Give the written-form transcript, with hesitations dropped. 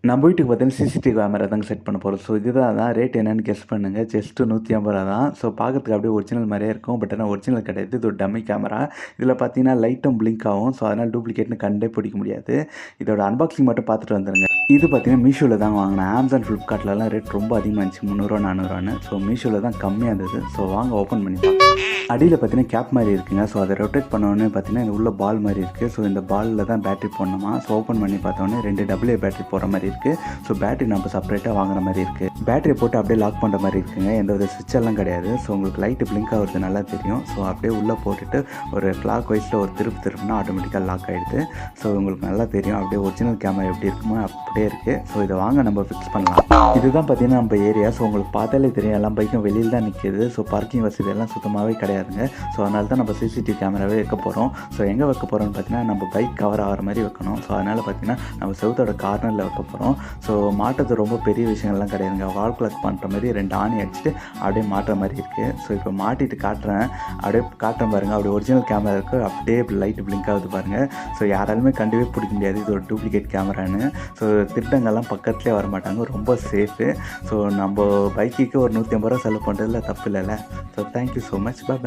நம்ம வீட்டுக்கு பார்த்தீங்கன்னா சிசிடிவி கேமரா தாங்க செட் பண்ண போகிறோம். ஸோ இதுதான் ரேட் என்னன்னு கெஸ் பண்ணுங்கள். ஜஸ்ட்டு 150 தான். ஸோ பார்க்கறதுக்கு அப்படியே ஒரிஜினல் மாதிரியே இருக்கும். பட் ஆனால் ஒரிஜினல் கிடையாது. இது ஒரு டம்மி கேமரா. இதில் பார்த்தீங்கன்னா லைட்டும் பிளிங்க் ஆகும். ஸோ அதனால் டூப்ளிகேட்னு கண்டே பிடிக்க முடியாது. இதோட அன்பாக்சிங் மட்டும் பார்த்துட்டு வந்துருங்க. இது பார்த்தீங்கன்னா மீஷோவில் தான் வாங்கினேன். அமேசான் ஃப்ளிப்கார்ட்லலாம் ரேட் ரொம்ப அதிகமாக இருந்துச்சு, 300 400. ஸோ மீஷோவில் தான் கம்மியாக இருந்தது. ஸோ வாங்க ஓப்பன் பண்ணி பார்க்கலாம். அடியில் பார்த்தீங்கன்னா கேப் மாதிரி இருக்குங்க. ஸோ அதை ரொட்டேட் பண்ணோன்னே பார்த்தீங்கன்னா இந்த உள்ள பால் மாதிரி இருக்குது. ஸோ இந்த பாலில் தான் பேட்டரி போடணுமா. ஸோ ஓப்பன் பண்ணி பார்த்தோன்னே 2 AA பேட்டரி போகிற மாதிரி இருக்குது. ஸோ பேட்டரி நம்ம செப்பரேட்டாக வாங்குற மாதிரி இருக்குது. பேட்டரியை போட்டு அப்படியே லாக் பண்ணுற மாதிரி இருக்குங்க. எந்த ஒரு சுவிட்செல்லாம் கிடையாது. ஸோ உங்களுக்கு லைட்டு பிளிங்க் ஆகுறது நல்லா தெரியும். ஸோ அப்படியே உள்ளே போட்டுட்டு ஒரு கிளாக் வைஸில் ஒரு திருப்புனா ஆட்டோமேட்டிக்காக லாக் ஆகிடுது. ஸோ உங்களுக்கு நல்லா தெரியும். அப்படியே ஒரிஜினல் கேமரா எப்படி இருக்குமோ அப்படியே இருக்குது. ஸோ இதை வாங்க நம்ம ஃபிக்ஸ் பண்ணலாம். இதுதான் பார்த்தீங்கன்னா நம்ம ஏரியா. ஸோ உங்களுக்கு பார்த்தாலே தெரியும், எல்லாம் பைக்கும் வெளியில் தான் நிற்கிது. ஸோ பார்க்கிங் வசதி எல்லாம் சுத்தமாகவே கிடையாதுங்க. ஸோ அதனால தான் நம்ம சிசிடிவி கேமராவே வைக்க போகிறோம். ஸோ எங்கே வைக்க போகிறோம்னு பார்த்தீங்கன்னா நம்ம பைக் கவர் ஆகிற மாதிரி வைக்கணும். ஸோ அதனால் பார்த்தீங்கன்னா நம்ம செவுத்தோட கார்னரில் வைக்க போகிறோம். ஸோ மாட்டுறது ரொம்ப பெரிய விஷயங்கள்லாம் கிடையாதுங்க. வால் கிளாக் பண்ணுற மாதிரி 2 ஆணி அடிச்சுட்டு அப்படியே மாட்டுற மாதிரி இருக்குது. ஸோ இப்போ மாட்டிட்டு காட்டுறேன். அப்படியே காட்டுறேன் பாருங்கள். அப்படியே ஒரிஜினல் கேமரா இருக்குது. அப்படியே லைட்டு பிளிங்க் ஆகுது பாருங்கள். ஸோ யாராலுமே கண்டுவே பிடிக்க முடியாது இது ஒரு டூப்ளிகேட் கேமரான்னு. ஸோ திருட்டங்கள்லாம் பக்கத்துலேயே வர மாட்டாங்க. ரொம்ப சேஃபு. ஸோ நம்ம பைக்குக்கு ஒரு 150 ரூபா செலவு பண்ணுறதுல தப்பு இல்லைல்ல. So thank you so much. பாய்.